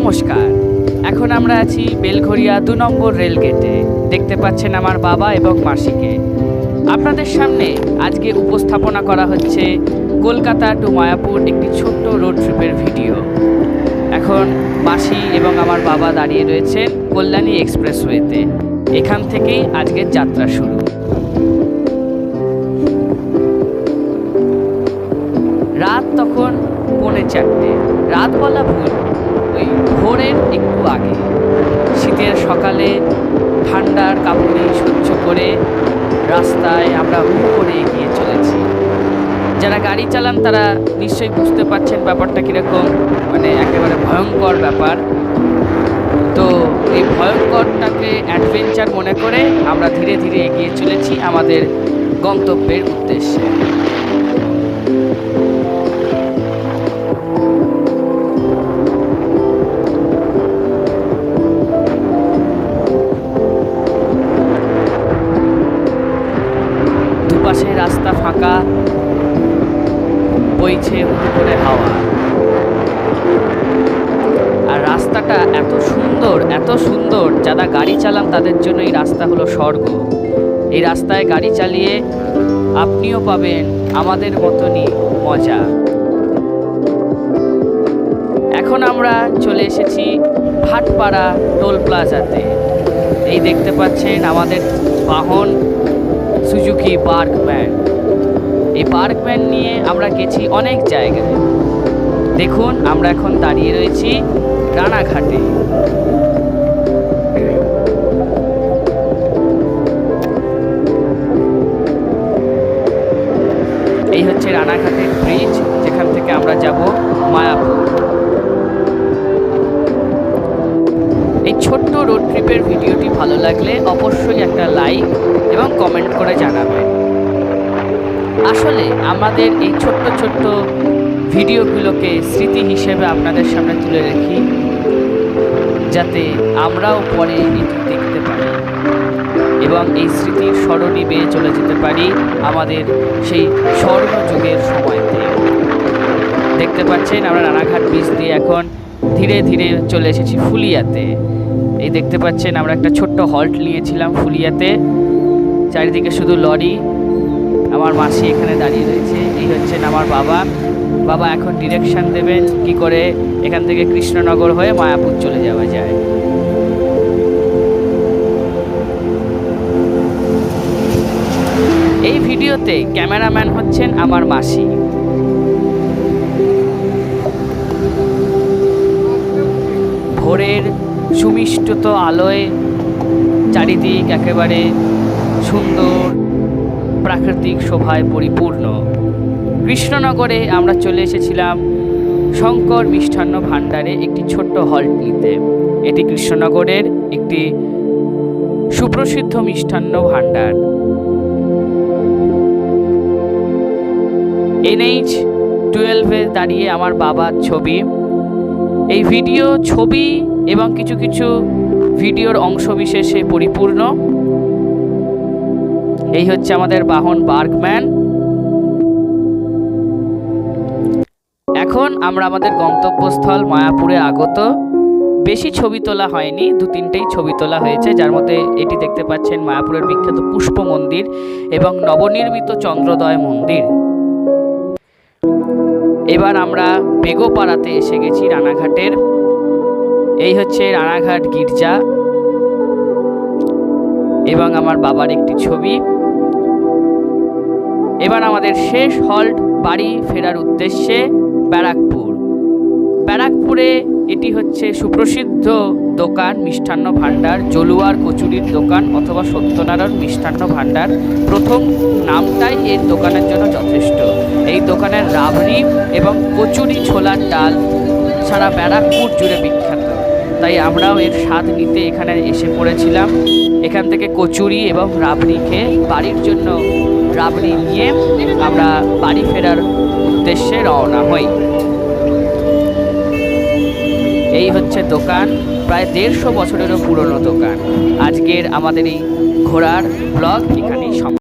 নমস্কার। এখন আমরা আছি বেলঘরিয়া ২ নম্বর রেলগেটে। দেখতে পাচ্ছেন আমার বাবা এবং মাসিকে। আপনাদের সামনে আজকে উপস্থাপনা করা হচ্ছে কলকাতা টু মায়াপুর একটি ছোট্ট রোড ট্রিপের ভিডিও। এখন মাসি এবং আমার বাবা দাঁড়িয়ে রয়েছেন কল্যাণী এক্সপ্রেসওয়েতে। এখান থেকেই আজকের যাত্রা শুরু। রাত তখন 3:45। রাত বলা ভুল, ওই ভোরের একটু আগে। শীতের সকালে ঠান্ডার কাঁপুনি সহ্য করে রাস্তায় আমরা হু করে এগিয়ে চলেছি। যারা গাড়ি চালান তারা নিশ্চয়ই বুঝতে পারছেন ব্যাপারটা কীরকম, মানে একেবারে ভয়ঙ্কর ব্যাপার। তো এই ভয়ঙ্করটাকে অ্যাডভেঞ্চার মনে করে আমরা ধীরে ধীরে এগিয়ে চলেছি আমাদের গন্তব্যের উদ্দেশ্যে। দুপাশে রাস্তা ফাঁকা, বইছে হুড় করে হাওয়া। আর রাস্তাটা এত সুন্দর, যারা গাড়ি চালান তাদের জন্য এই রাস্তা হলো স্বর্গ। এই রাস্তায় গাড়ি চালিয়ে আপনিও পাবেন আমাদের মতনই মজা। এখন আমরা চলে এসেছি ভাটপাড়া টোল প্লাজাতে। এই দেখতে পাচ্ছেন আমাদের বাহন সুজুকি বার্কম্যান। এই বার্কম্যান নিয়ে আমরা গেছি অনেক জায়গায়। দেখুন আমরা এখন দাঁড়িয়ে রয়েছি রানাঘাটে। এই হচ্ছে রানাঘাটের ব্রিজ, যেখান থেকে আমরা যাব মায়াপুর। এই ছোট্ট রোড ট্রিপের ভিডিওটি ভালো লাগলে অবশ্যই একটা লাইক এবং কমেন্ট করে জানাবেন। আসলে আমাদের এই ছোট্ট ভিডিওগুলোকে স্মৃতি হিসেবে আপনাদের সামনে তুলে রাখি, যাতে আমরাও পরে এটি দেখতে পারি এবং এই স্মৃতির স্মরণী বেয়ে চলে যেতে পারি আমাদের সেই স্বর্ণযুগের সময়তে। দেখতে পাচ্ছেন আমরা রানাঘাট ব্রিজ দিয়ে এখন ধীরে ধীরে চলে এসেছি ফুলিয়াতে। এই দেখতে পাচ্ছেন আমরা একটা ছোট্ট হল্ট নিয়েছিলাম ফুলিয়াতে। চারিদিকে শুধু লরি। আমার মাসি এখানে দাঁড়িয়ে রয়েছে। এই হচ্ছেন আমার বাবা এখন ডিরেকশন দেবেন কি করে এখান থেকে কৃষ্ণনগর হয়ে মায়াপুর চলে যাওয়া যায়। এই ভিডিওতে ক্যামেরাম্যান হচ্ছেন আমার মাসি। ভোরের সুমিষ্টত আলোয় চারিদিক একেবারে সুন্দর প্রাকৃতিক শোভায় পরিপূর্ণ। কৃষ্ণনগরে আমরা চলে এসেছিলাম শঙ্কর মিষ্টান্ন ভাণ্ডারে একটি ছোট্ট হল্ট নিতে। এটি কৃষ্ণনগরের একটি সুপ্রসিদ্ধ মিষ্টান্ন ভাণ্ডার। NH-12 দাঁড়িয়ে আমার বাবার ছবি। এই ভিডিও ছবি এবং কিছু ভিডিওর অংশবিশেষে পরিপূর্ণ। এই হচ্ছে আমাদের বাহন বার্কম্যান। এখন আমরা আমাদের গন্তব্যস্থল মায়াপুরে আগত। বেশি ছবি তোলা হয়নি, 2-3টেই ছবি তোলা হয়েছে, যার মধ্যে এটি দেখতে পাচ্ছেন মায়াপুরের বিখ্যাত পুষ্প মন্দির এবং নবনির্মিত চন্দ্রোদয় মন্দির। এবার আমরা বেগোপাড়াতে এসে গেছি রানাঘাটের। এই হচ্ছে রানাঘাট গির্জা এবং আমার বাবার একটি ছবি। এবার আমাদের শেষ হল্ট বাড়ি ফেরার উদ্দেশ্যে ব্যারাকপুরে। এটি হচ্ছে সুপ্রসিদ্ধ দোকান মিষ্টান্ন ভাণ্ডার, জলুয়ার কচুরির দোকান অথবা সত্যনারায়ণ মিষ্টান্ন ভাণ্ডার। প্রথম নামটাই এর দোকানের জন্য যথেষ্ট। এই দোকানের রাবড়ি এবং কচুরি ছোলার ডাল সারা ব্যারাকপুর জুড়ে বিখ্যাত। তাই আমরাও এর স্বাদ নিতে এখানে এসে পড়েছিলাম। এখান থেকে কচুরি এবং রাবড়ি খেয়ে বাড়ির জন্য রাবড়ি নিয়ে আমরা বাড়ি ফেরার উদ্দেশ্যে রওনা হই। এই হচ্ছে দোকান, প্রায় 150 বছরেরও পুরনো দোকান। আজকের আমাদের এই ঘোরার ব্লগ এখানে